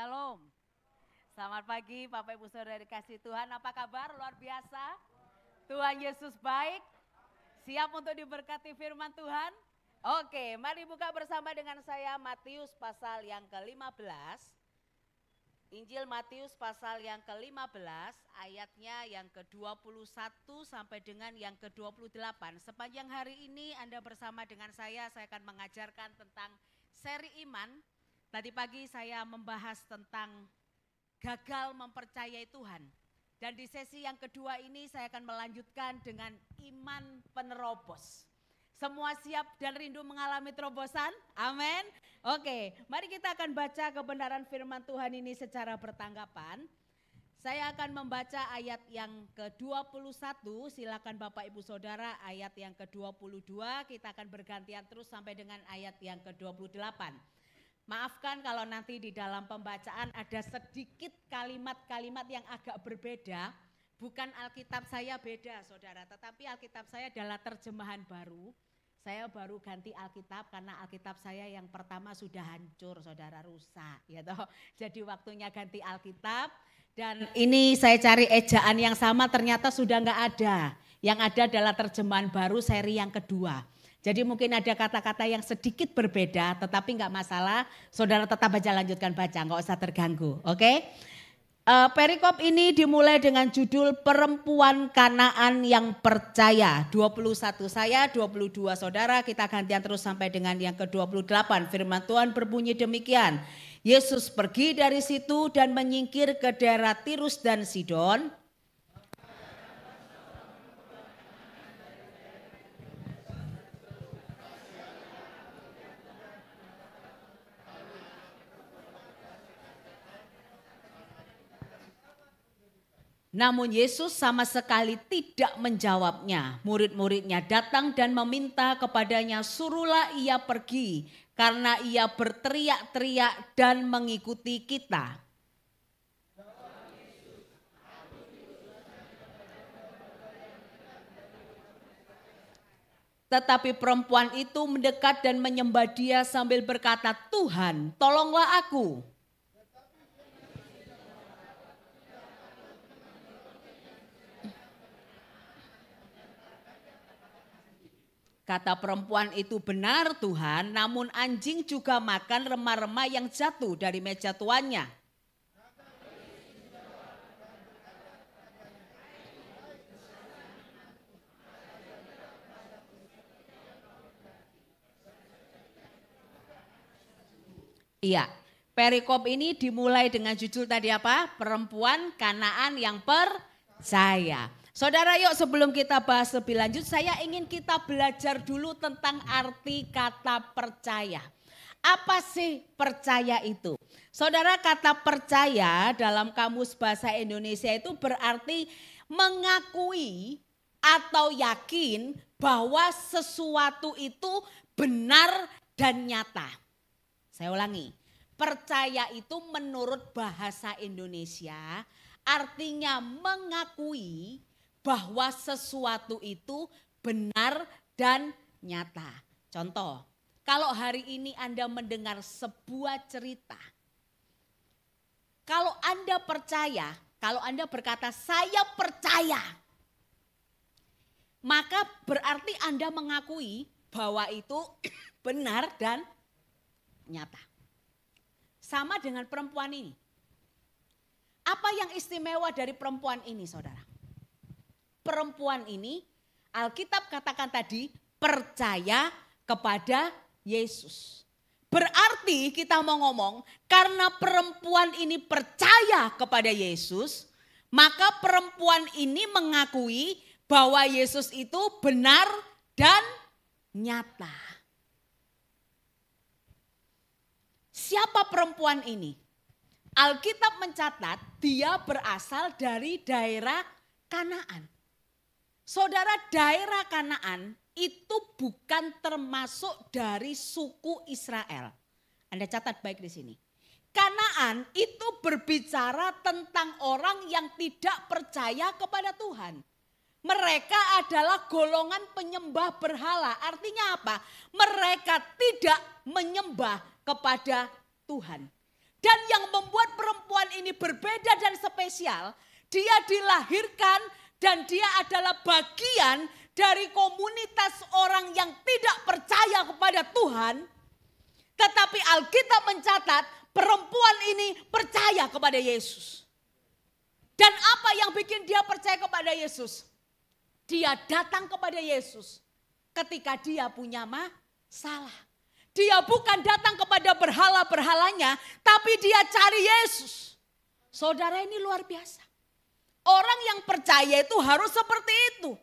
Shalom. Selamat pagi Bapak Ibu Saudara dikasih Tuhan. Apa kabar? Luar biasa. Tuhan Yesus baik. Siap untuk diberkati firman Tuhan? Oke, mari buka bersama dengan saya Matius pasal yang ke-15. Injil Matius pasal yang ke-15 ayatnya yang ke-21 sampai dengan yang ke-28. Sepanjang hari ini Anda bersama dengan saya akan mengajarkan tentang seri iman. Tadi pagi saya membahas tentang gagal mempercayai Tuhan. Dan di sesi yang kedua ini saya akan melanjutkan dengan iman penerobos. Semua siap dan rindu mengalami terobosan? Amin. Oke, mari kita akan baca kebenaran firman Tuhan ini secara bertanggapan. Saya akan membaca ayat yang ke-21, silakan Bapak Ibu Saudara ayat yang ke-22, kita akan bergantian terus sampai dengan ayat yang ke-28. Maafkan kalau nanti di dalam pembacaan ada sedikit kalimat-kalimat yang agak berbeda. Bukan Alkitab saya beda saudara, tetapi Alkitab saya adalah terjemahan baru. Saya baru ganti Alkitab karena Alkitab saya yang pertama sudah hancur saudara, rusak ya toh. Jadi waktunya ganti Alkitab dan ini saya cari ejaan yang sama ternyata sudah enggak ada. Yang ada adalah terjemahan baru seri yang kedua. Jadi mungkin ada kata-kata yang sedikit berbeda tetapi enggak masalah. Saudara tetap aja lanjutkan baca, enggak usah terganggu. Oke? Perikop ini dimulai dengan judul Perempuan Kanaan yang Percaya. 21 saya, 22 saudara, kita gantian terus sampai dengan yang ke-28. Firman Tuhan berbunyi demikian. Yesus pergi dari situ dan menyingkir ke daerah Tirus dan Sidon. Namun Yesus sama sekali tidak menjawabnya. Murid-muridnya datang dan meminta kepadanya, suruhlah ia pergi karena ia berteriak-teriak dan mengikuti kita. Tetapi perempuan itu mendekat dan menyembah dia sambil berkata, Tuhan, tolonglah aku. Kata perempuan itu, benar Tuhan, namun anjing juga makan remah-remah yang jatuh dari meja tuannya. Iya, perikop ini dimulai dengan judul tadi apa? Perempuan Kanaan yang percaya. Saudara, yuk sebelum kita bahas lebih lanjut, saya ingin kita belajar dulu tentang arti kata percaya. Apa sih percaya itu? Saudara, kata percaya dalam Kamus Bahasa Indonesia itu berarti mengakui atau yakin bahwa sesuatu itu benar dan nyata. Saya ulangi, percaya itu menurut bahasa Indonesia artinya mengakui bahwa sesuatu itu benar dan nyata. Contoh, kalau hari ini Anda mendengar sebuah cerita, kalau Anda percaya, kalau Anda berkata saya percaya, maka berarti Anda mengakui bahwa itu benar dan nyata. Sama dengan perempuan ini. Apa yang istimewa dari perempuan ini saudara? Perempuan ini Alkitab katakan tadi percaya kepada Yesus. Berarti kita mau ngomong karena perempuan ini percaya kepada Yesus, maka perempuan ini mengakui bahwa Yesus itu benar dan nyata. Siapa perempuan ini? Alkitab mencatat dia berasal dari daerah Kanaan. Saudara, daerah Kanaan itu bukan termasuk dari suku Israel. Anda catat baik di sini. Kanaan itu berbicara tentang orang yang tidak percaya kepada Tuhan. Mereka adalah golongan penyembah berhala. Artinya apa? Mereka tidak menyembah kepada Tuhan. Dan yang membuat perempuan ini berbeda dan spesial, dia dilahirkan dan dia adalah bagian dari komunitas orang yang tidak percaya kepada Tuhan. Tetapi Alkitab mencatat perempuan ini percaya kepada Yesus. Dan apa yang bikin dia percaya kepada Yesus? Dia datang kepada Yesus ketika dia punya masalah. Dia bukan datang kepada berhala-berhalanya, tapi dia cari Yesus. Saudara, ini luar biasa. Orang yang percaya itu harus seperti itu.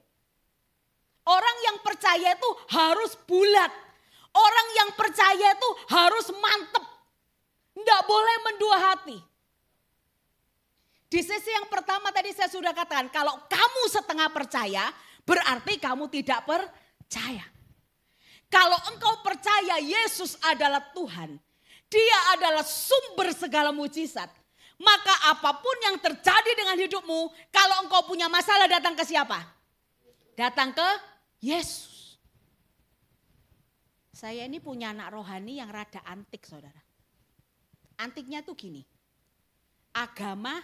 Orang yang percaya itu harus bulat. Orang yang percaya itu harus mantep. Tidak boleh mendua hati. Di sisi yang pertama tadi saya sudah katakan, kalau kamu setengah percaya, berarti kamu tidak percaya. Kalau engkau percaya Yesus adalah Tuhan, Dia adalah sumber segala mujizat, maka apapun yang terjadi dengan hidupmu, kalau engkau punya masalah datang ke siapa? Datang ke Yesus. Saya ini punya anak rohani yang rada antik, saudara. Antiknya tuh gini, agama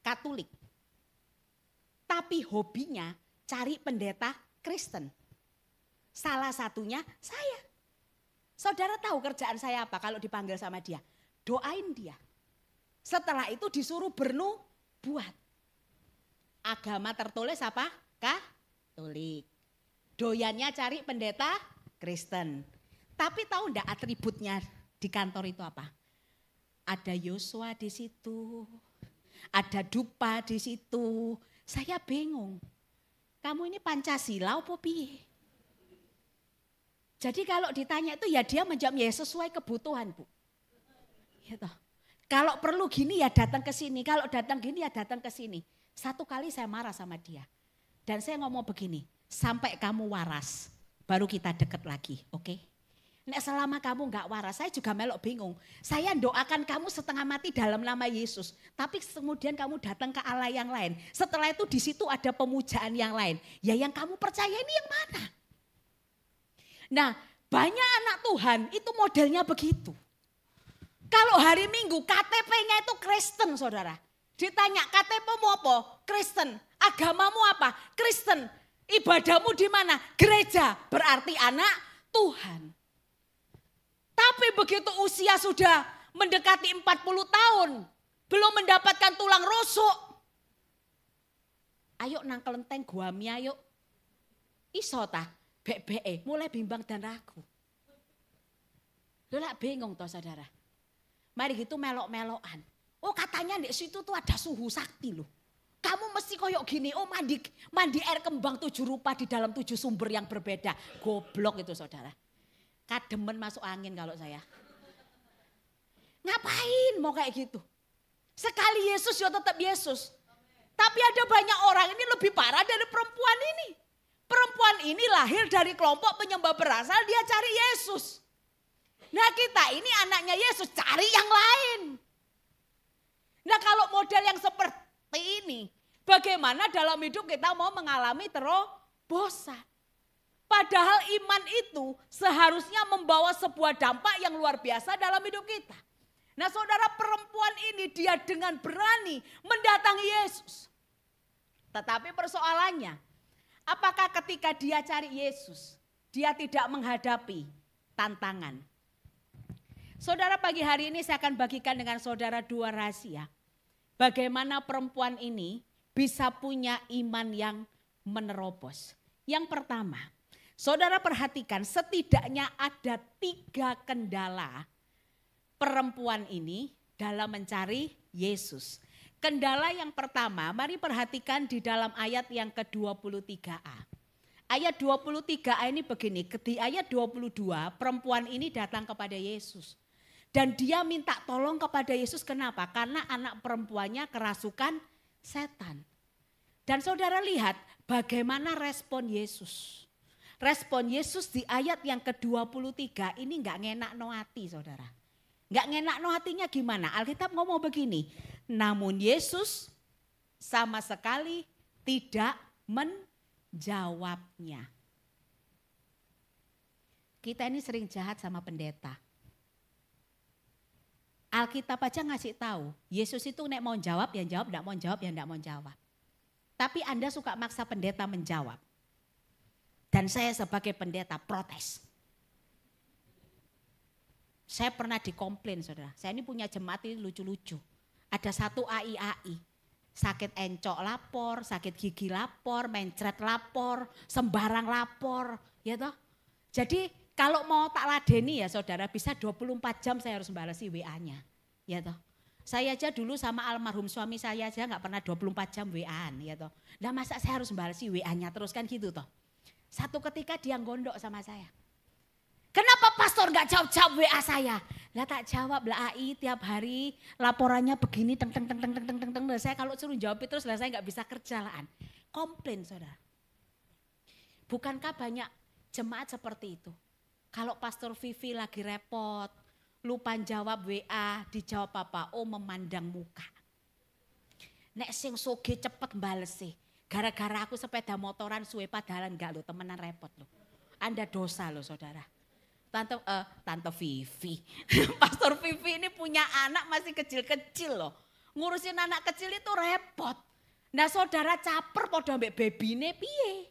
Katolik, tapi hobinya cari pendeta Kristen. Salah satunya saya. Saudara tahu kerjaan saya apa kalau dipanggil sama dia? Doain dia. Setelah itu disuruh bernubuat. Agama tertulis apa? Katolik. Doyannya cari pendeta Kristen. Tapi tahu enggak atributnya di kantor itu apa? Ada Yosua di situ. Ada dupa di situ. Saya bingung. Kamu ini Pancasila apa piye? Jadi kalau ditanya itu ya dia menjawab ya sesuai kebutuhan, Bu. Gitu. Kalau perlu gini ya datang ke sini, kalau datang gini ya datang ke sini. Satu kali saya marah sama dia. Dan saya ngomong begini, sampai kamu waras baru kita deket lagi, oke? Nek selama kamu enggak waras, saya juga melok bingung. Saya doakan kamu setengah mati dalam nama Yesus, tapi kemudian kamu datang ke Allah yang lain. Setelah itu di situ ada pemujaan yang lain. Ya yang kamu percaya ini yang mana? Nah, banyak anak Tuhan itu modelnya begitu. Kalau hari Minggu KTP-nya itu Kristen, saudara. Ditanya KTP-mu apa? Kristen. Agamamu apa? Kristen. Ibadahmu di mana? Gereja. Berarti anak Tuhan. Tapi begitu usia sudah mendekati 40 tahun, belum mendapatkan tulang rusuk. Ayo nang kelenteng guami ayo. Iso tah? Bek-beke, mulai bimbang dan ragu. Lu lah bingung toh saudara. Mari gitu melok-melokan. Oh katanya di situ tuh ada suhu sakti loh. Kamu mesti koyok gini, oh mandi air kembang 7 rupa di dalam 7 sumber yang berbeda. Goblok itu saudara. Kademen masuk angin kalau saya. Ngapain mau kayak gitu? Sekali Yesus ya tetap Yesus. Tapi ada banyak orang ini lebih parah dari perempuan ini. Perempuan ini lahir dari kelompok penyembah berasal, dia cari Yesus. Nah kita ini anaknya Yesus, cari yang lain. Nah kalau model yang seperti ini, bagaimana dalam hidup kita mau mengalami terobosan? Padahal iman itu seharusnya membawa sebuah dampak yang luar biasa dalam hidup kita. Nah saudara, perempuan ini dia dengan berani mendatangi Yesus. Tetapi persoalannya, apakah ketika dia cari Yesus, dia tidak menghadapi tantangan? Saudara, pagi hari ini saya akan bagikan dengan saudara 2 rahasia. Bagaimana perempuan ini bisa punya iman yang menerobos. Yang pertama, saudara perhatikan setidaknya ada 3 kendala perempuan ini dalam mencari Yesus. Kendala yang pertama, mari perhatikan di dalam ayat yang ke-23a. Ayat 23a ini begini, di ayat 22 perempuan ini datang kepada Yesus. Dan dia minta tolong kepada Yesus, kenapa? Karena anak perempuannya kerasukan setan. Dan saudara lihat bagaimana respon Yesus. Respon Yesus di ayat yang ke-23 ini enggak ngenak no hati saudara. Enggak ngenak no hatinya gimana? Alkitab ngomong begini, namun Yesus sama sekali tidak menjawabnya. Kita ini sering jahat sama pendeta. Alkitab aja ngasih tahu, Yesus itu nek mau jawab ya jawab, enggak mau jawab ya enggak mau jawab. Tapi Anda suka maksa pendeta menjawab. Dan saya sebagai pendeta protes. Saya pernah dikomplain saudara, saya ini punya jemaat ini lucu-lucu. Ada satu AI, sakit encok lapor, sakit gigi lapor, mencret lapor, sembarang lapor. Ya toh? Jadi kalau mau tak ladeni ya saudara, bisa 24 jam saya harus membalasi WA-nya. Ya toh. Saya aja dulu sama almarhum suami saya aja gak pernah 24 jam WA-an. Ya toh. Nah masa saya harus membalasi WA-nya terus kan gitu toh. Satu ketika dia gondok sama saya. Kenapa pastor gak jawab-jawab WA saya? Lah tak jawab lah AI tiap hari laporannya begini teng. Saya kalau suruh jawab terus lah saya gak bisa kerja lah. Komplain saudara. Bukankah banyak jemaat seperti itu? Kalau Pastor Vivi lagi repot, lupa jawab WA, dijawab apa? Oh memandang muka. Nek sing soge cepet bales sih. Gara-gara aku sepeda motoran suwe padalan enggak lo, temenan repot lo. Anda dosa lo saudara. Tante Vivi. Pastor Vivi ini punya anak masih kecil-kecil loh. Ngurusin anak kecil itu repot. Nah saudara caper podo ambek babine piye?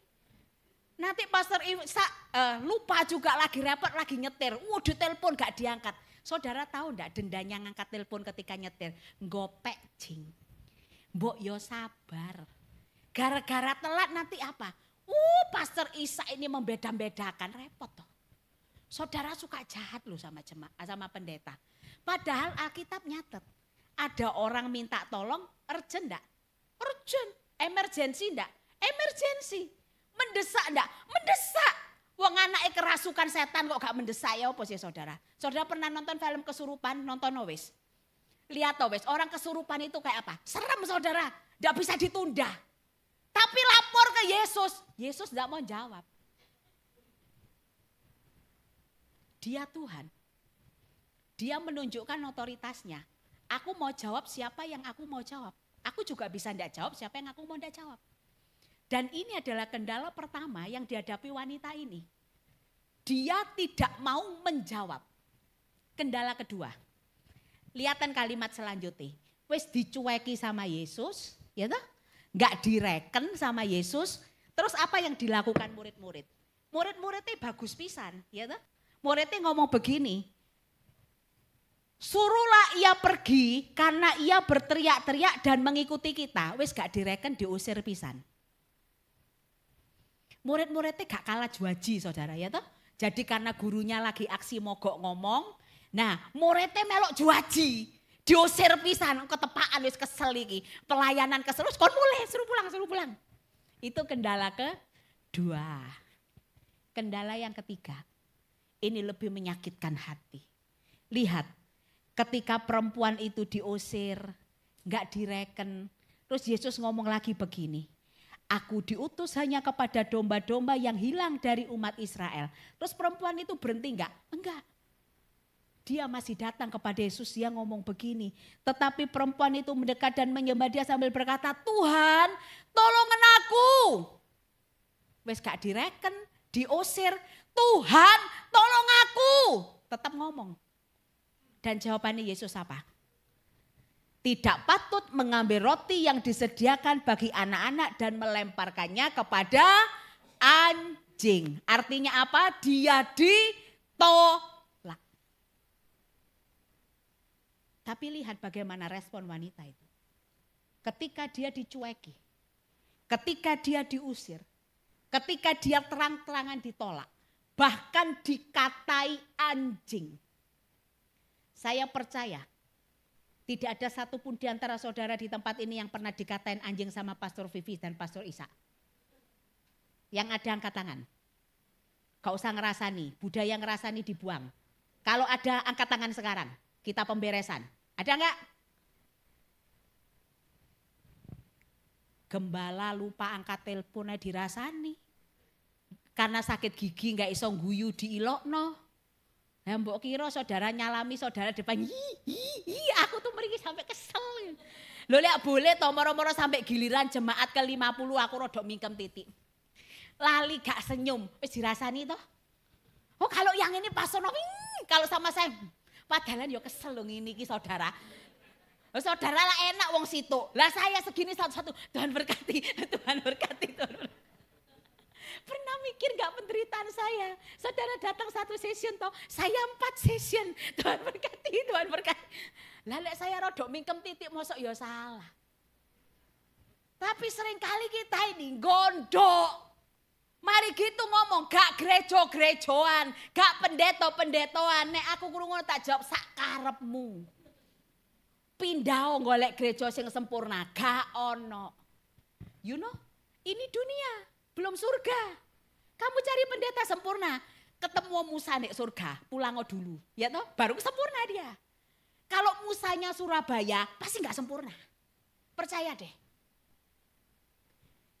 Nanti Pastor lupa juga lagi repot lagi nyetir. Waduh telepon gak diangkat. Saudara tahu enggak dendanya ngangkat telepon ketika nyetir? Ngopek jing. Mbok yo sabar. Gara-gara telat nanti apa? Pastor Isa ini membeda-bedakan repot toh. Saudara suka jahat loh sama jemaat, sama pendeta. Padahal Alkitab nyatet. Ada orang minta tolong, urgent enggak? Urgent. Emergency enggak? Emergency. Mendesak enggak? Mendesak. Wong anake kerasukan setan kok gak mendesak ya apa sih saudara? Saudara pernah nonton film Kesurupan? Nonton wis. Lihat wis, orang kesurupan itu kayak apa? Serem saudara, enggak bisa ditunda. Tapi lapor ke Yesus. Yesus enggak mau jawab. Dia Tuhan. Dia menunjukkan otoritasnya. Aku mau jawab siapa yang aku mau jawab. Aku juga bisa enggak jawab siapa yang aku mau enggak jawab. Dan ini adalah kendala pertama yang dihadapi wanita ini. Dia tidak mau menjawab. Kendala kedua. Lihatan kalimat selanjutnya. Wes dicueki sama Yesus, ya toh? Enggak direken sama Yesus. Terus apa yang dilakukan murid-murid? Murid-muridnya bagus pisan, ya toh? Muridnya ngomong begini. Suruhlah ia pergi karena ia berteriak-teriak dan mengikuti kita. Wes gak direken diusir pisan. Murid-muridnya gak kalah juaji saudara ya toh. Jadi karena gurunya lagi aksi mogok ngomong. Nah muridnya melok juaji. Diusir pisan ketepaan wis kesel iki. Pelayanan kesel kon mulai suruh pulang. Itu kendala kedua. Kendala yang ketiga. Ini lebih menyakitkan hati. Lihat ketika perempuan itu diusir. Gak direken. Terus Yesus ngomong lagi begini. Aku diutus hanya kepada domba-domba yang hilang dari umat Israel. Terus perempuan itu berhenti enggak? Enggak. Dia masih datang kepada Yesus, dia ngomong begini. Tetapi perempuan itu mendekat dan menyembah dia sambil berkata, Tuhan tolongin aku. Wes gak direken, diusir. Tuhan tolong aku. Tetap ngomong. Dan jawabannya Yesus apa? Tidak patut mengambil roti yang disediakan bagi anak-anak dan melemparkannya kepada anjing. Artinya apa? Dia ditolak. Tapi lihat bagaimana respon wanita itu. Ketika dia dicueki, ketika dia diusir, ketika dia terang-terangan ditolak, bahkan dikatai anjing. Saya percaya tidak ada satupun di antara saudara di tempat ini yang pernah dikatain anjing sama Pastor Vivi dan Pastor Isa. Yang ada angkat tangan. Gak usah ngerasani, budaya ngerasani dibuang. Kalau ada angkat tangan sekarang, kita pemberesan. Ada enggak? Gembala lupa angkat teleponnya dirasani. Karena sakit gigi gak iso guyu diilokno. Ya mbok kira saudara nyalami saudara depan, aku tuh meriki sampai kesel. Loh lihat boleh toh moro-moro sampai giliran jemaat ke 50 aku rodok mingkem titik. Lali gak senyum, wis dirasani toh. Oh kalau yang ini Pastor Novi, kalau sama saya Padahal yo kesel lho ngene iki saudara. Saudara lah enak wong situ. Lah saya segini satu-satu. Tuhan berkati, Tuhan berkati, Tuhan berkati. Pernah mikir gak penderitaan saya? Saudara datang satu session toh, saya 4 session. Tuhan berkati, Tuhan berkati. Lah saya rodok mingkem titik mosok ya salah. Tapi seringkali kita ini gondok. Mari gitu ngomong, gak gerejo-gerejoan, gak pendeto-pendetoan. Nek aku krungu tak jawab sak karepmu. Pindah golek gereja sing sempurna, gak ono. You know, ini dunia, belum surga. Kamu cari pendeta sempurna, ketemu Musa nek surga, pulang dulu. Ya toh, baru sempurna dia. Kalau Musanya Surabaya, pasti gak sempurna. Percaya deh.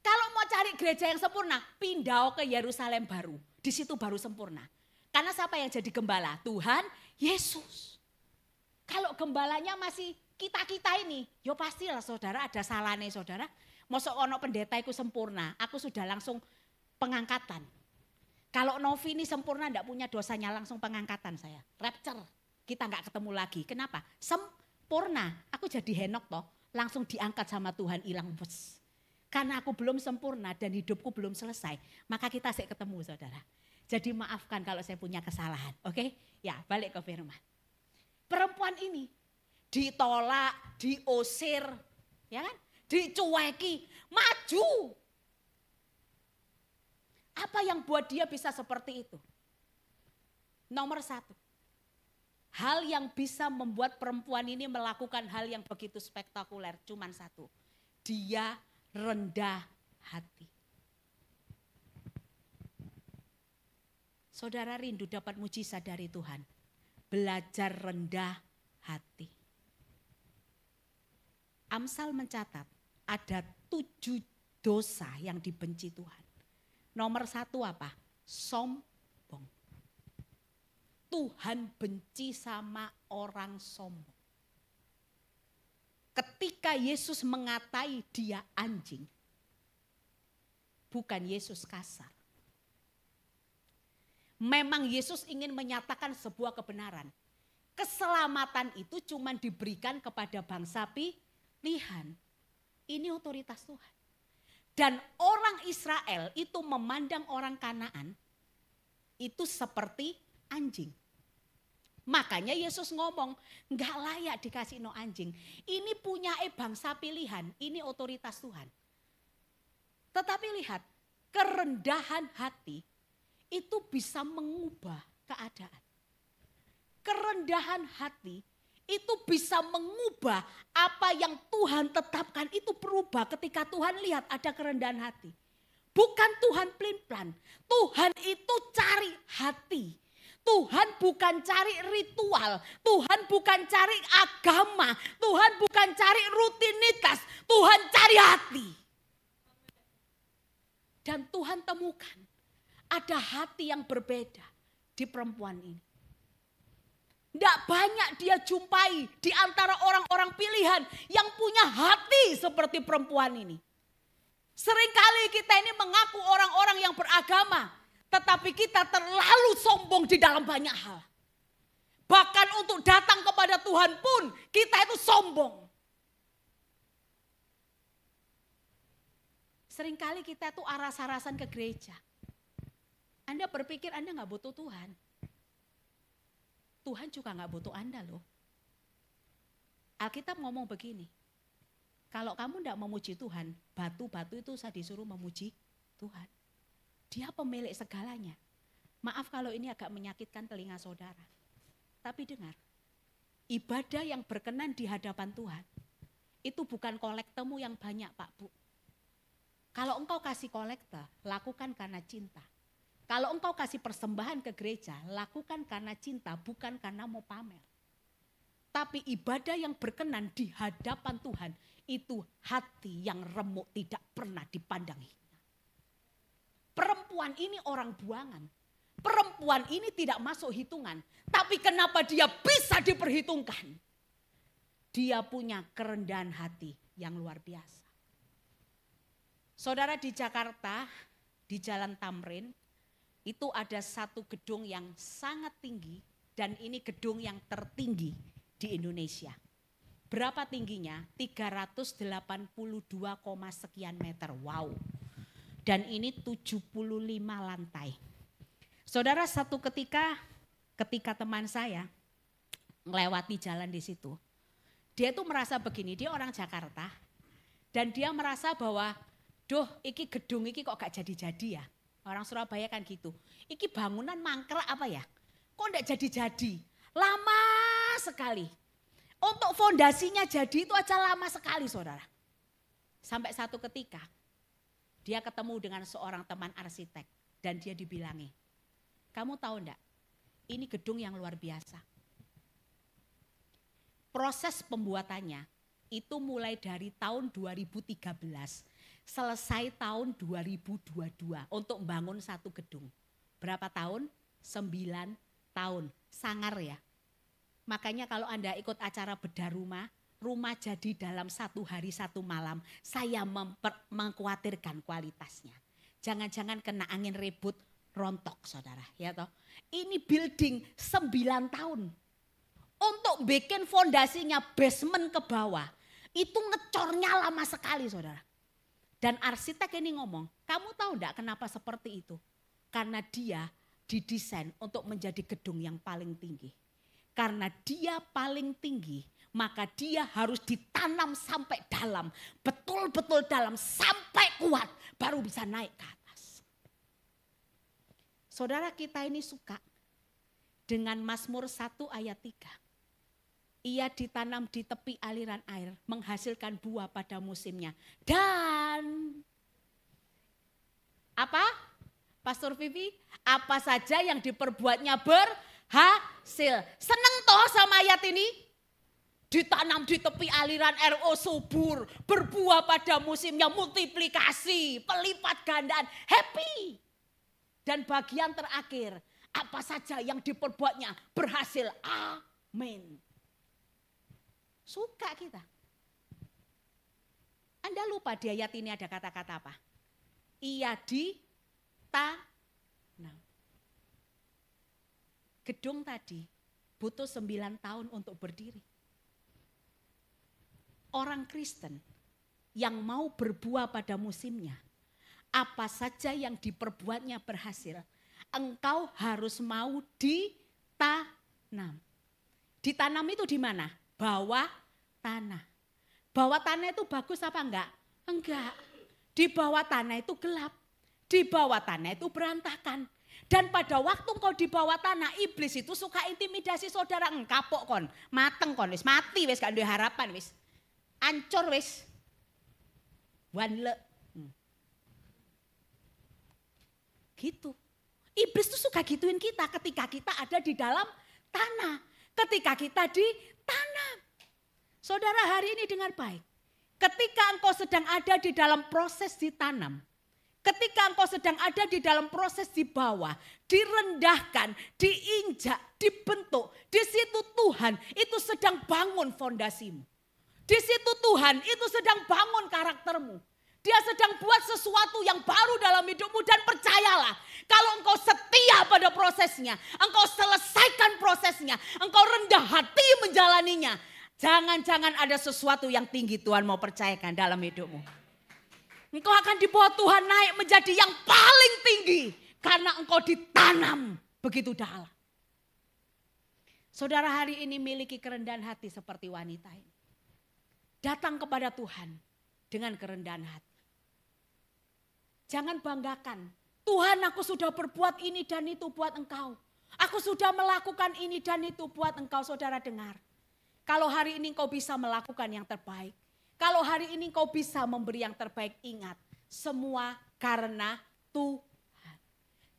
Kalau mau cari gereja yang sempurna, pindah ke Yerusalem baru. Di situ baru sempurna. Karena siapa yang jadi gembala? Tuhan Yesus. Kalau gembalanya masih kita-kita ini, yo pastilah saudara ada salahnya saudara. Mosok ono pendeta itu sempurna, aku sudah langsung pengangkatan. Kalau Novi ini sempurna enggak punya dosanya, langsung pengangkatan saya. Rapture, kita enggak ketemu lagi. Kenapa? Sempurna, aku jadi Henok toh, langsung diangkat sama Tuhan hilang bos. Karena aku belum sempurna dan hidupku belum selesai, maka kita sih ketemu saudara. Jadi maafkan kalau saya punya kesalahan, oke? Ya balik ke firman. Perempuan ini ditolak, diusir, ya kan? Dicueki, maju. Apa yang buat dia bisa seperti itu? Nomor 1. Hal yang bisa membuat perempuan ini melakukan hal yang begitu spektakuler, cuman 1. Dia rendah hati. Saudara rindu dapat mujizat dari Tuhan. Belajar rendah hati. Amsal mencatat ada 7 dosa yang dibenci Tuhan. Nomor 1 apa? Sombong. Tuhan benci sama orang sombong. Ketika Yesus mengatai dia anjing, bukan Yesus kasar. Memang Yesus ingin menyatakan sebuah kebenaran. Keselamatan itu cuma diberikan kepada bangsa pilihan. Ini otoritas Tuhan. Dan orang Israel itu memandang orang Kanaan itu seperti anjing. Makanya Yesus ngomong, enggak layak dikasih no anjing. Ini punya bangsa pilihan, ini otoritas Tuhan. Tetapi lihat, kerendahan hati itu bisa mengubah keadaan. Kerendahan hati itu bisa mengubah apa yang Tuhan tetapkan itu berubah ketika Tuhan lihat ada kerendahan hati. Bukan Tuhan pelin-pelan, Tuhan itu cari hati. Tuhan bukan cari ritual, Tuhan bukan cari agama, Tuhan bukan cari rutinitas, Tuhan cari hati. Dan Tuhan temukan ada hati yang berbeda di perempuan ini. Tidak banyak dia jumpai di antara orang-orang pilihan yang punya hati seperti perempuan ini. Seringkali kita ini mengaku orang-orang yang beragama, tetapi kita terlalu sombong di dalam banyak hal. Bahkan untuk datang kepada Tuhan pun kita itu sombong. Seringkali kita itu aras-arasan ke gereja. Anda berpikir Anda gak butuh Tuhan. Tuhan juga gak butuh Anda loh. Alkitab ngomong begini. Kalau kamu tidak memuji Tuhan, batu-batu itu saya disuruh memuji Tuhan. Dia pemilik segalanya. Maaf kalau ini agak menyakitkan telinga saudara. Tapi dengar, ibadah yang berkenan di hadapan Tuhan, itu bukan kolektemu yang banyak Pak Bu. Kalau engkau kasih kolekte, lakukan karena cinta. Kalau engkau kasih persembahan ke gereja, lakukan karena cinta, bukan karena mau pamer. Tapi ibadah yang berkenan di hadapan Tuhan, itu hati yang remuk tidak pernah dipandang hina. Perempuan ini orang buangan. Perempuan ini tidak masuk hitungan. Tapi kenapa dia bisa diperhitungkan? Dia punya kerendahan hati yang luar biasa. Saudara di Jakarta, di Jalan Tamrin, itu ada satu gedung yang sangat tinggi Dan ini gedung yang tertinggi di Indonesia. Berapa tingginya? 382, sekian meter. Wow. Dan ini 75 lantai. Saudara, satu ketika teman saya melewati jalan di situ, dia tuh merasa begini, dia orang Jakarta. Dan dia merasa bahwa, iki gedung iki kok gak jadi-jadi ya. Orang Surabaya kan gitu. Iki bangunan mangkrak apa ya? Kok enggak jadi-jadi? Lama sekali. Untuk fondasinya jadi itu aja lama sekali, saudara. Sampai satu ketika dia ketemu dengan seorang teman arsitek dan dia dibilangi, kamu tahu enggak, ini gedung yang luar biasa. Proses pembuatannya itu mulai dari tahun 2013, selesai tahun 2022 untuk membangun satu gedung. Berapa tahun? 9 tahun, sangar ya. Makanya kalau Anda ikut acara bedah rumah jadi dalam 1 hari 1 malam, saya mengkhawatirkan kualitasnya. Jangan-jangan kena angin ribut, rontok saudara. Ya toh? Ini building 9 tahun. Untuk bikin fondasinya basement ke bawah, itu ngecornya lama sekali saudara. Dan arsitek ini ngomong, kamu tahu enggak kenapa seperti itu? Karena dia didesain untuk menjadi gedung yang paling tinggi. Karena dia paling tinggi, maka dia harus ditanam sampai dalam. Betul-betul dalam, sampai kuat, baru bisa naik ke atas. Saudara, kita ini suka dengan Mazmur 1 ayat 3. Ia ditanam di tepi aliran air, menghasilkan buah pada musimnya. Dan apa? Pastor Vivi, apa saja yang diperbuatnya berhasil. Seneng toh sama ayat ini? Ditanam di tepi aliran air, subur, berbuah pada musimnya, multiplikasi, pelipat gandaan, happy. Dan bagian terakhir, apa saja yang diperbuatnya berhasil. Amin. Suka kita. Anda lupa di ayat ini ada kata-kata apa? Ia ditanam. Gedung tadi butuh 9 tahun untuk berdiri. Orang Kristen yang mau berbuah pada musimnya, apa saja yang diperbuatnya berhasil, engkau harus mau ditanam. Ditanam itu di mana? Bawah tanah. Bawah tanah itu bagus apa enggak? Enggak. Di bawah tanah itu gelap. Di bawah tanah itu berantakan. Dan pada waktu kau di bawah tanah, iblis itu suka intimidasi saudara. Kapok kon, mateng kon, wis mati wis, gak ada harapan wis. Ancur wis. Wanle. Gitu. Iblis tuh suka gituin kita ketika kita ada di dalam tanah. Ketika kita ditanam. Saudara, hari ini dengar baik. Ketika engkau sedang ada di dalam proses ditanam. Ketika engkau sedang ada di dalam proses di bawah, direndahkan, diinjak, dibentuk. Di situ Tuhan itu sedang bangun fondasimu. Di situ Tuhan itu sedang bangun karaktermu. Dia sedang buat sesuatu yang baru dalam hidupmu dan percayalah. Kalau engkau setia pada prosesnya, engkau selesaikan prosesnya, engkau rendah hati menjalaninya. Jangan-jangan ada sesuatu yang tinggi Tuhan mau percayakan dalam hidupmu. Engkau akan dibawa Tuhan naik menjadi yang paling tinggi. Karena engkau ditanam begitu dalam. Saudara, hari ini miliki kerendahan hati seperti wanita ini. Datang kepada Tuhan dengan kerendahan hati. Jangan banggakan. Tuhan, aku sudah berbuat ini dan itu buat engkau. Aku sudah melakukan ini dan itu buat engkau. Saudara dengar. Kalau hari ini engkau bisa melakukan yang terbaik. Kalau hari ini kau bisa memberi yang terbaik, ingat, semua karena Tuhan.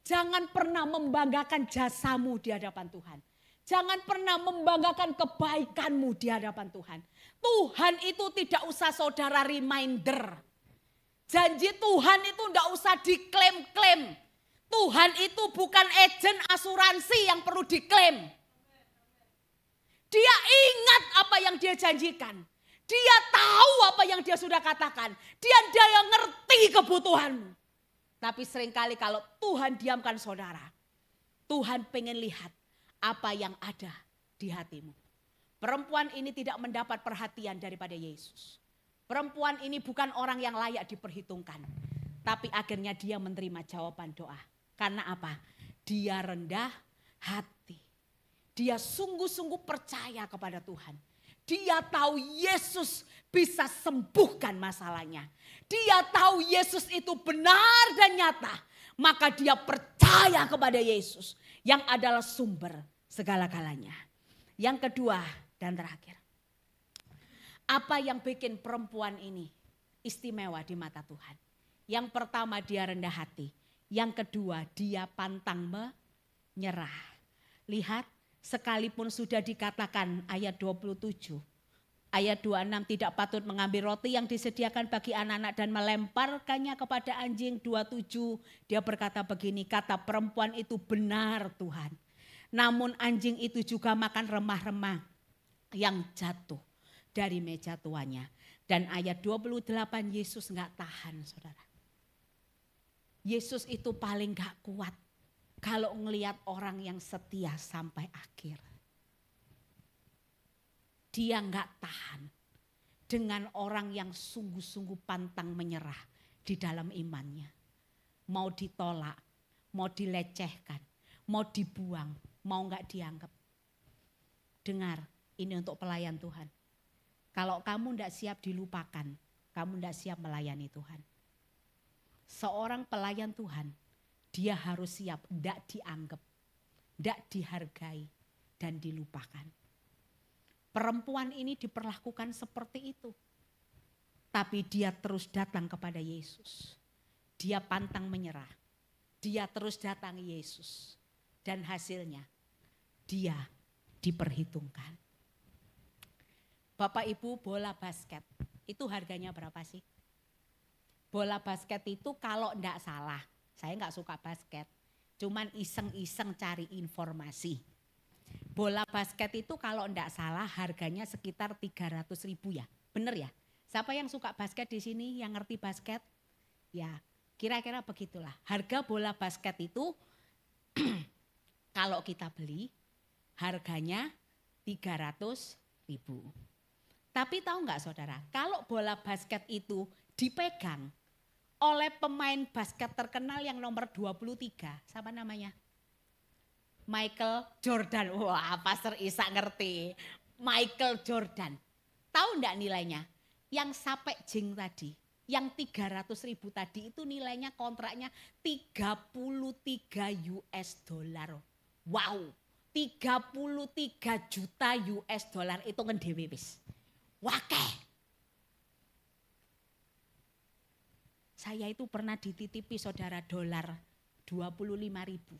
Jangan pernah membanggakan jasamu di hadapan Tuhan. Jangan pernah membanggakan kebaikanmu di hadapan Tuhan. Tuhan itu tidak usah saudara reminder. Janji Tuhan itu tidak usah diklaim-klaim. Tuhan itu bukan agen asuransi yang perlu diklaim. Dia ingat apa yang dia janjikan. Dia tahu apa yang dia sudah katakan. Dia yang ngerti kebutuhanmu. Tapi seringkali kalau Tuhan diamkan saudara. Tuhan pengen lihat apa yang ada di hatimu. Perempuan ini tidak mendapat perhatian daripada Yesus. Perempuan ini bukan orang yang layak diperhitungkan. Tapi akhirnya dia menerima jawaban doa. Karena apa? Dia rendah hati. Dia sungguh-sungguh percaya kepada Tuhan. Dia tahu Yesus bisa sembuhkan masalahnya. Dia tahu Yesus itu benar dan nyata. Maka dia percaya kepada Yesus yang adalah sumber segala-galanya. Yang kedua dan terakhir. Apa yang bikin perempuan ini istimewa di mata Tuhan? Yang pertama dia rendah hati. Yang kedua dia pantang menyerah. Lihat, sekalipun sudah dikatakan ayat 27. Ayat 26 tidak patut mengambil roti yang disediakan bagi anak-anak dan melemparkannya kepada anjing. 27 dia berkata begini, kata perempuan itu benar Tuhan. Namun anjing itu juga makan remah-remah yang jatuh dari meja tuannya. Dan ayat 28 Yesus gak tahan saudara. Yesus itu paling gak kuat kalau ngelihat orang yang setia sampai akhir. Dia gak tahan dengan orang yang sungguh-sungguh pantang menyerah di dalam imannya. Mau ditolak, mau dilecehkan, mau dibuang, mau gak dianggap. Dengar, ini untuk pelayan Tuhan. Kalau kamu gak siap dilupakan, kamu gak siap melayani Tuhan. Seorang pelayan Tuhan, dia harus siap gak dianggap, gak dihargai, dan dilupakan. Perempuan ini diperlakukan seperti itu. Tapi dia terus datang kepada Yesus. Dia pantang menyerah. Dia terus datang Yesus. Dan hasilnya dia diperhitungkan. Bapak Ibu, bola basket itu harganya berapa sih? Bola basket itu kalau enggak salah, saya enggak suka basket. Cuman iseng-iseng cari informasi. Bola basket itu kalau enggak salah harganya sekitar 300.000 ya. Bener ya? Siapa yang suka basket di sini, yang ngerti basket? Ya, kira-kira begitulah. Harga bola basket itu kalau kita beli harganya 300.000. Tapi tahu enggak saudara, kalau bola basket itu dipegang oleh pemain basket terkenal yang nomor 23, siapa namanya? Michael Jordan. Wah, Pastor Isa ngerti. Michael Jordan. Tahu enggak nilainya? Yang sampai jeng tadi, yang 300.000 tadi itu nilainya kontraknya 33 US dollar. Wow, 33 juta US dollar itu ngedewe wis. Wakeh. Saya itu pernah dititipi saudara dolar 25.000.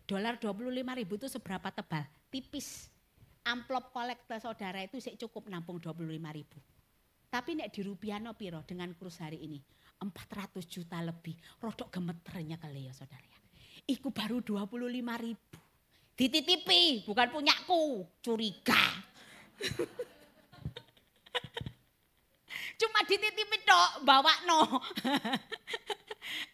Dolar 25.000 itu seberapa tebal? Tipis. Amplop kolektor saudara itu sih cukup nampung 25.000. Tapi nek di rupiah no piro dengan kurs hari ini? 400 juta lebih. Rodok gemeternya kali ya saudara ya. Iku baru 25.000. Dititipi, bukan punyaku. Curiga. Cuma dititipi tok, bawa no.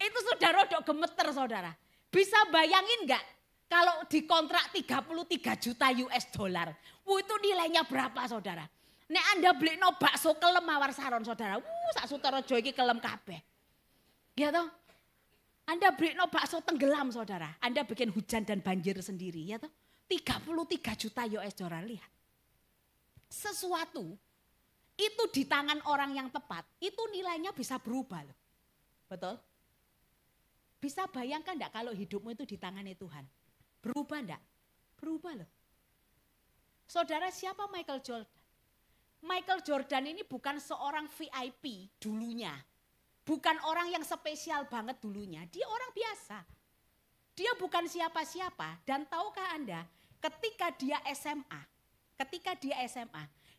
Itu sudah rodok gemeter saudara. Bisa bayangin enggak? Kalau dikontrak 33 juta US dollar, itu nilainya berapa saudara? Nek Anda beli no bakso kelem mawar saron saudara, sak Sutaraja iki kelem kabeh. Ya toh? Anda beli no bakso tenggelam saudara, Anda bikin hujan dan banjir sendiri, ya toh? 33 juta US dollar, lihat. Sesuatu itu di tangan orang yang tepat, itu nilainya bisa berubah loh. Betul? Bisa bayangkan enggak kalau hidupmu itu di tangannya Tuhan? Berubah enggak? Berubah loh. Saudara, siapa Michael Jordan? Michael Jordan ini bukan seorang VIP dulunya. Bukan orang yang spesial banget dulunya. Dia orang biasa. Dia bukan siapa-siapa. Dan tahukah Anda, ketika dia SMA,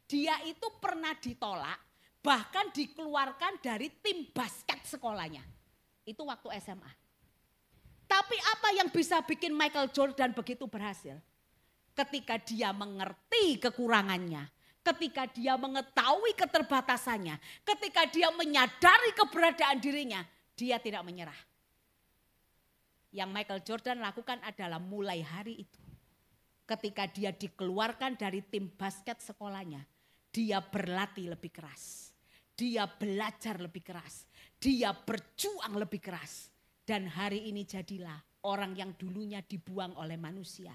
dia itu pernah ditolak, bahkan dikeluarkan dari tim basket sekolahnya. Itu waktu SMA. Tapi apa yang bisa bikin Michael Jordan begitu berhasil? Ketika dia mengerti kekurangannya, ketika dia mengetahui keterbatasannya, ketika dia menyadari keberadaan dirinya, dia tidak menyerah. Yang Michael Jordan lakukan adalah mulai hari itu, ketika dia dikeluarkan dari tim basket sekolahnya, dia berlatih lebih keras. Dia belajar lebih keras. Dia berjuang lebih keras. Dan hari ini jadilah orang yang dulunya dibuang oleh manusia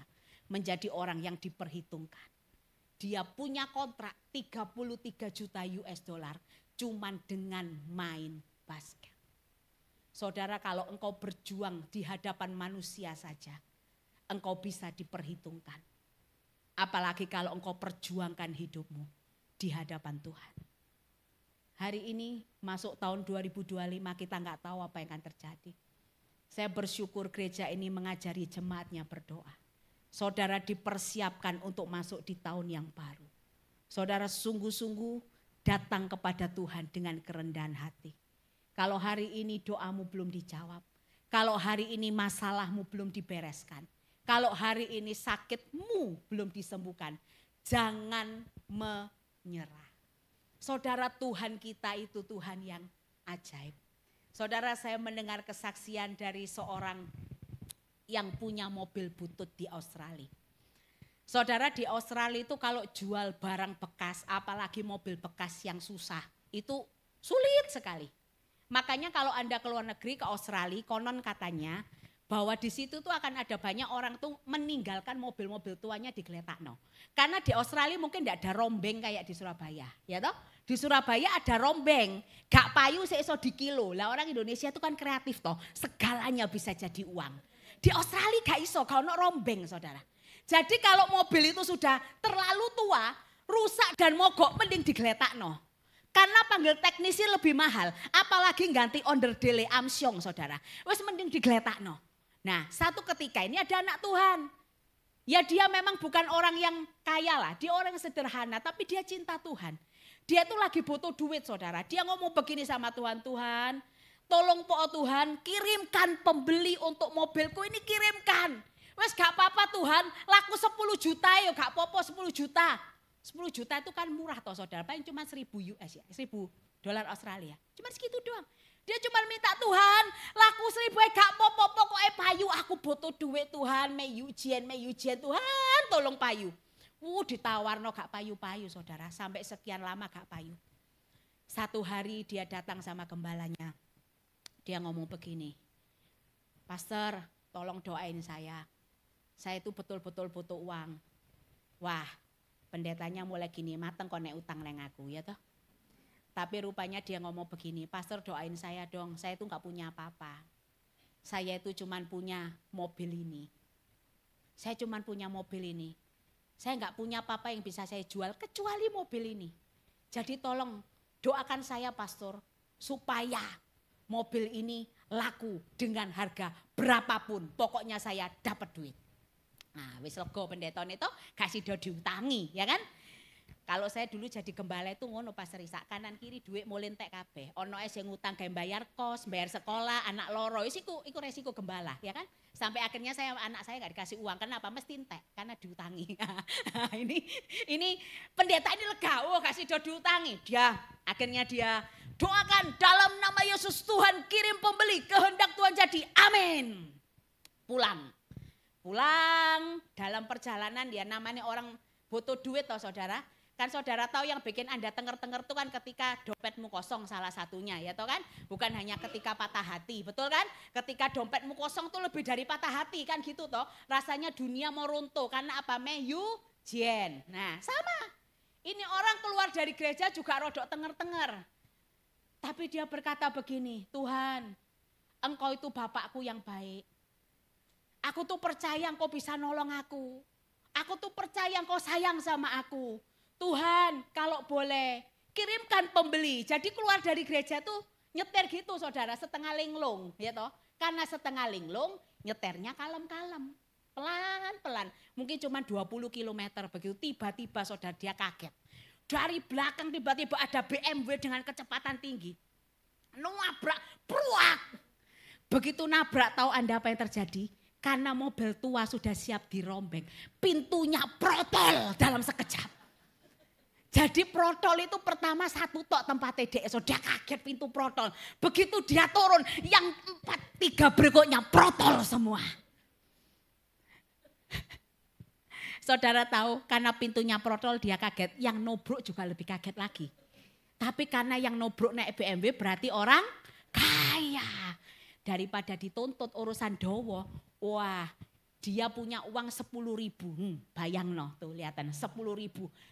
menjadi orang yang diperhitungkan. Dia punya kontrak 33 juta US dollar cuman dengan main basket. Saudara, kalau engkau berjuang di hadapan manusia saja, engkau bisa diperhitungkan. Apalagi kalau engkau perjuangkan hidupmu di hadapan Tuhan. Hari ini masuk tahun 2025 kita nggak tahu apa yang akan terjadi. Saya bersyukur gereja ini mengajari jemaatnya berdoa. Saudara dipersiapkan untuk masuk di tahun yang baru. Saudara sungguh-sungguh datang kepada Tuhan dengan kerendahan hati. Kalau hari ini doamu belum dijawab, kalau hari ini masalahmu belum dibereskan, kalau hari ini sakitmu belum disembuhkan, jangan menyerah. Saudara, Tuhan kita itu Tuhan yang ajaib. Saudara, saya mendengar kesaksian dari seorang yang punya mobil butut di Australia. Saudara, di Australia itu kalau jual barang bekas, apalagi mobil bekas yang susah, itu sulit sekali. Makanya kalau Anda ke luar negeri, ke Australia, konon katanya bahwa di situ tuh akan ada banyak orang tuh meninggalkan mobil-mobil tuanya di Gletakno. Karena di Australia mungkin tidak ada rombeng kayak di Surabaya, ya toh? Di Surabaya ada rombeng, gak payu seiso di kilo. Lah orang Indonesia itu kan kreatif toh, segalanya bisa jadi uang. Di Australia gak iso, gak ono rombeng saudara. Jadi kalau mobil itu sudah terlalu tua, rusak dan mogok, mending di Gletakno. Karena panggil teknisi lebih mahal, apalagi ganti onderdele amsyong saudara. Wes mending di Gletakno. Nah, satu ketika ini ada anak Tuhan. Ya dia memang bukan orang yang kaya lah, dia orang yang sederhana, tapi dia cinta Tuhan. Dia tuh lagi butuh duit saudara. Dia ngomong begini sama Tuhan, Tuhan tolong po Tuhan kirimkan pembeli untuk mobilku ini, kirimkan. Wes gak apa-apa Tuhan, laku 10 juta ya gak apa-apa 10 juta. 10 juta itu kan murah toh saudara, paling cuma 1000 US ya, 1000 dolar Australia. Cuma segitu doang. Dia cuma minta Tuhan, laku 1000 gak apa-apa, pokoknya payu aku butuh duit Tuhan, ujian Tuhan tolong payu. Ditawarno gak payu-payu saudara, sampai sekian lama gak payu. Satu hari dia datang sama gembalanya, dia ngomong begini, Pastor tolong doain saya itu betul-betul butuh uang. Wah, pendetanya mulai gini, mateng kok nek utang neng aku ya toh. Tapi rupanya dia ngomong begini, Pastor doain saya dong, saya itu gak punya apa-apa. Saya itu cuman punya mobil ini. Saya cuman punya mobil ini. Saya gak punya apa-apa yang bisa saya jual kecuali mobil ini. Jadi tolong doakan saya Pastor supaya mobil ini laku dengan harga berapapun. Pokoknya saya dapat duit. Nah wis lega pendeta itu kasih do diutangi ya kan. Kalau saya dulu jadi gembala itu ngono Pastor Isa, kanan kiri duit mulai entek kabeh. Ono es yang ngutang kayak bayar kos, bayar sekolah, anak loro, iku resiko gembala ya kan. Sampai akhirnya anak saya gak dikasih uang, kenapa? Mesti entek, karena diutangi. ini pendeta ini lega, kasih do diutangi. Akhirnya dia doakan dalam nama Yesus Tuhan kirim pembeli, kehendak Tuhan jadi, amin. Pulang dalam perjalanan dia namanya orang butuh duit toh saudara. Kan saudara tahu yang bikin Anda tenger-tenger itu kan ketika dompetmu kosong salah satunya ya toh kan. Bukan hanya ketika patah hati, betul kan? Ketika dompetmu kosong tuh lebih dari patah hati kan gitu toh. Rasanya dunia mau runtuh karena apa? Ujian. Nah sama, ini orang keluar dari gereja juga rodok tenger-tenger. Tapi dia berkata begini, Tuhan Engkau itu Bapakku yang baik. Aku tuh percaya Engkau bisa nolong aku. Aku tuh percaya Engkau sayang sama aku. Tuhan kalau boleh kirimkan pembeli. Jadi keluar dari gereja tuh nyetir gitu saudara, setengah linglung ya toh. Karena setengah linglung nyetirnya kalem-kalem. Pelan-pelan. Mungkin cuma 20 km begitu tiba-tiba saudara dia kaget. Dari belakang tiba-tiba ada BMW dengan kecepatan tinggi. Nabrak, pruak. Begitu nabrak tahu Anda apa yang terjadi? Karena mobil tua sudah siap dirombeng. Pintunya protol dalam sekejap. Jadi protol itu pertama satu tok tempat TDS. Dia kaget pintu protol. Begitu dia turun yang 3 berikutnya protol semua. Saudara tahu karena pintunya protol dia kaget, yang nobruk juga lebih kaget lagi. Tapi karena yang nobruk naik BMW berarti orang kaya. Daripada dituntut urusan dowo, wah dia punya uang 10.000. Bayang no, tuh lihatan 10.000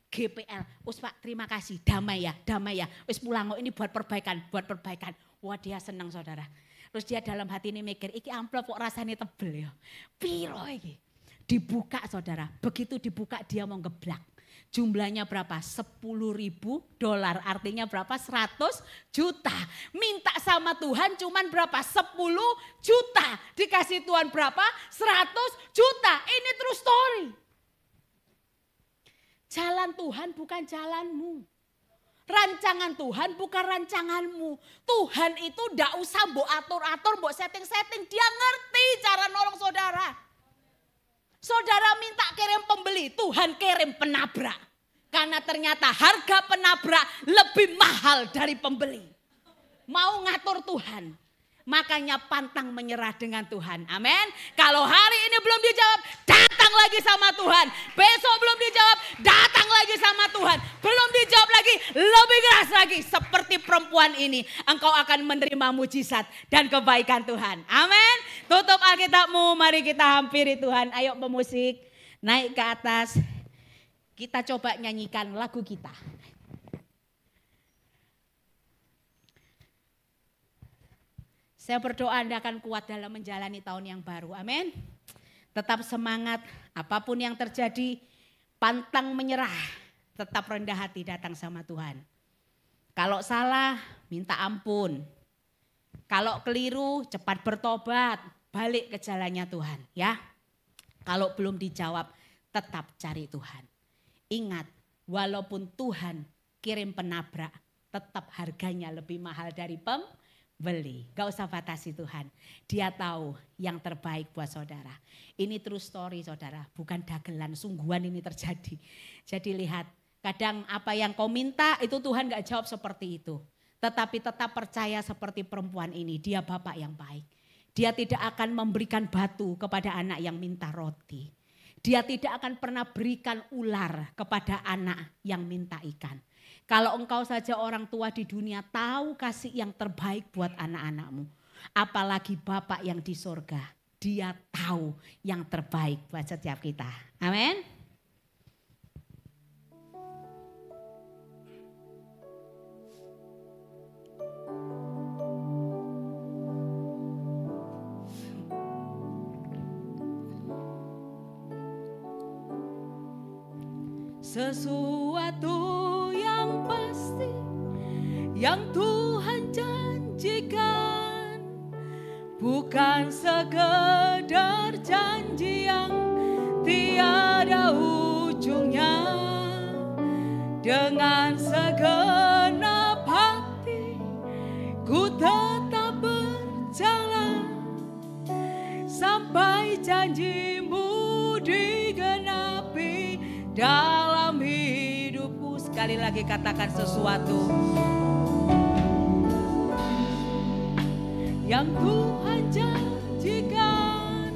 GPL. Us Pak terima kasih, damai ya. Wis pulang ini buat perbaikan. Wah dia senang saudara. Terus dia dalam hati ini mikir, iki amplop kok rasanya tebel ya. Piro iki? Dibuka saudara, begitu dibuka dia mau geblak. Jumlahnya berapa? $10.000, artinya berapa? 100 juta. Minta sama Tuhan cuman berapa? 10 juta. Dikasih Tuhan berapa? 100 juta. Ini true story. Jalan Tuhan bukan jalanmu. Rancangan Tuhan bukan rancanganmu. Tuhan itu ndak usah mbok atur-atur, mbok setting-setting. Dia ngerti cara nolong saudara. Saudara minta kirim pembeli, Tuhan kirim penabrak. Karena ternyata harga penabrak lebih mahal dari pembeli. Mau ngatur Tuhan. Makanya pantang menyerah dengan Tuhan. Amin. Kalau hari ini belum dijawab, datang lagi sama Tuhan. Besok belum dijawab, datang lagi sama Tuhan. Belum dijawab lagi, lebih keras lagi. Seperti perempuan ini, engkau akan menerima mujizat dan kebaikan Tuhan. Amin. Tutup Alkitabmu, mari kita hampiri Tuhan. Ayo pemusik, naik ke atas. Kita coba nyanyikan lagu kita. Saya berdoa Anda akan kuat dalam menjalani tahun yang baru. Amin. Tetap semangat, apapun yang terjadi, pantang menyerah. Tetap rendah hati datang sama Tuhan. Kalau salah, minta ampun. Kalau keliru, cepat bertobat. Balik ke jalannya Tuhan. Ya. Kalau belum dijawab, tetap cari Tuhan. Ingat, walaupun Tuhan kirim penabrak, tetap harganya lebih mahal dari pembeli. Gak usah batasi Tuhan. Dia tahu yang terbaik buat saudara. Ini true story saudara, bukan dagelan, sungguhan ini terjadi. Jadi lihat, kadang apa yang kau minta itu Tuhan gak jawab seperti itu. Tetapi tetap percaya seperti perempuan ini, dia Bapak yang baik. Dia tidak akan memberikan batu kepada anak yang minta roti. Dia tidak akan pernah berikan ular kepada anak yang minta ikan. Kalau engkau saja orang tua di dunia tahu kasih yang terbaik buat anak-anakmu. Apalagi Bapak yang di sorga. Dia tahu yang terbaik buat setiap kita. Amin. Sesuatu yang pasti yang Tuhan janjikan bukan sekedar janji yang tiada ujungnya. Dengan segenap hati ku tetap berjalan sampai janjimu digenapi dalam hidupku. Sekali lagi katakan sesuatu yang Tuhan janjikan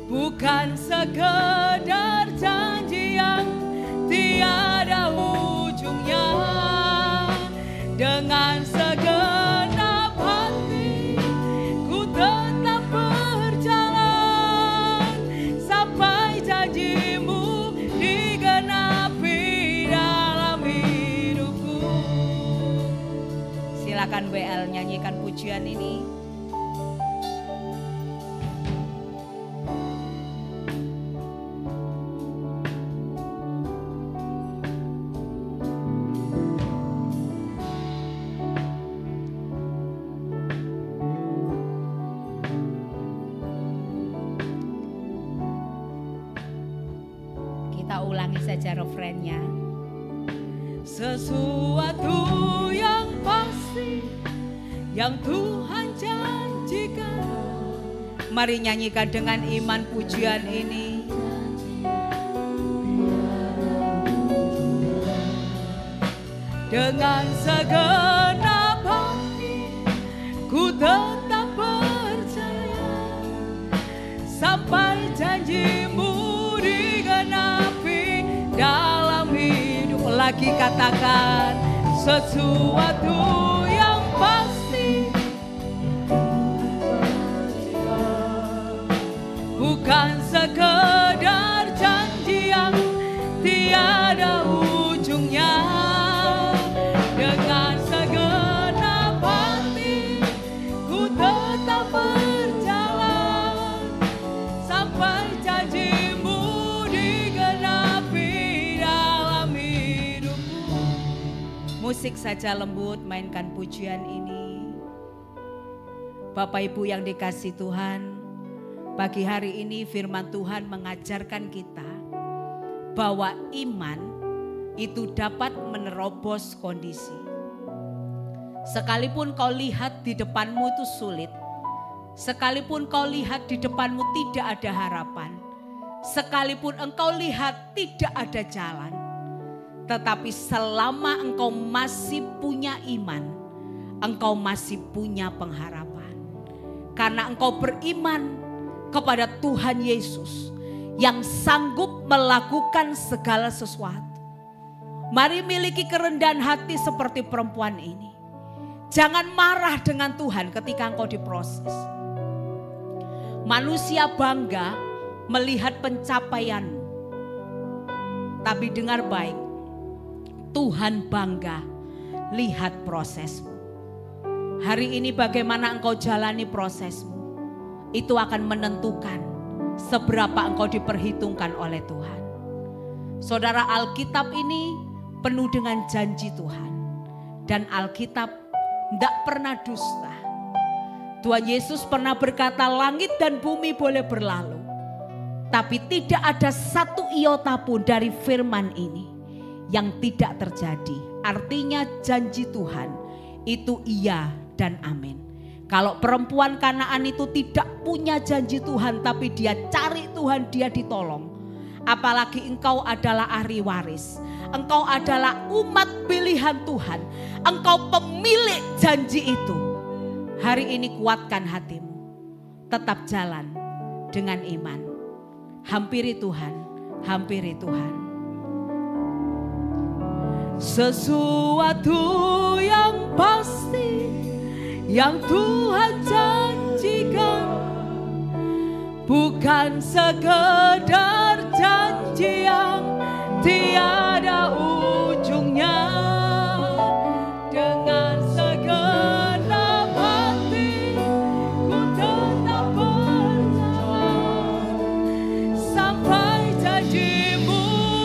bukan sekedar janji yang tiada ujungnya. Dengan segenap hati ku tetap berjalan sampai janjimu digenapi dalam hidupku. Silakan WL nyanyikan pujian ini. Kita ulangi saja refrennya. Sesuatu yang pasti yang Tuhan janjikan. Mari nyanyikan dengan iman pujian ini. Dengan segenap hati ku tetap percaya sampai janjimu digenapi lagi katakan sesuatu yang pasti, bukan sekedar janji yang tiada ujungnya. Dengan segenap hati ku tetap berjalan sampai janjimu digenapi dalam hidupku. Musik saja lembut, mainkan pujian ini. Bapak Ibu yang dikasihi Tuhan, pagi hari ini firman Tuhan mengajarkan kita bahwa iman itu dapat menerobos kondisi. Sekalipun kau lihat di depanmu itu sulit, sekalipun kau lihat di depanmu tidak ada harapan, sekalipun engkau lihat tidak ada jalan, tetapi selama engkau masih punya iman, engkau masih punya pengharapan. Karena engkau beriman kepada Tuhan Yesus yang sanggup melakukan segala sesuatu. Mari miliki kerendahan hati seperti perempuan ini. Jangan marah dengan Tuhan ketika engkau diproses. Manusia bangga melihat pencapaianmu. Tapi dengar baik, Tuhan bangga lihat prosesmu. Hari ini bagaimana engkau jalani prosesmu, itu akan menentukan seberapa engkau diperhitungkan oleh Tuhan. Saudara, Alkitab ini penuh dengan janji Tuhan. Dan Alkitab tidak pernah dusta. Tuhan Yesus pernah berkata langit dan bumi boleh berlalu, tapi tidak ada satu iota pun dari firman ini yang tidak terjadi. Artinya janji Tuhan itu iya dan amin. Kalau perempuan Kanaan itu tidak punya janji Tuhan, tapi dia cari Tuhan, dia ditolong. Apalagi engkau adalah ahli waris, engkau adalah umat pilihan Tuhan, engkau pemilik janji itu. Hari ini kuatkan hatimu, tetap jalan dengan iman. Hampiri Tuhan, hampiri Tuhan. Sesuatu yang pasti yang Tuhan janjikan, bukan sekedar janji yang tiada ujungnya. Dengan segenap hati ku tetap berjalan sampai janjimu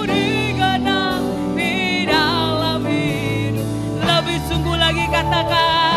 digenapi dalam hidup. Lebih sungguh lagi katakan,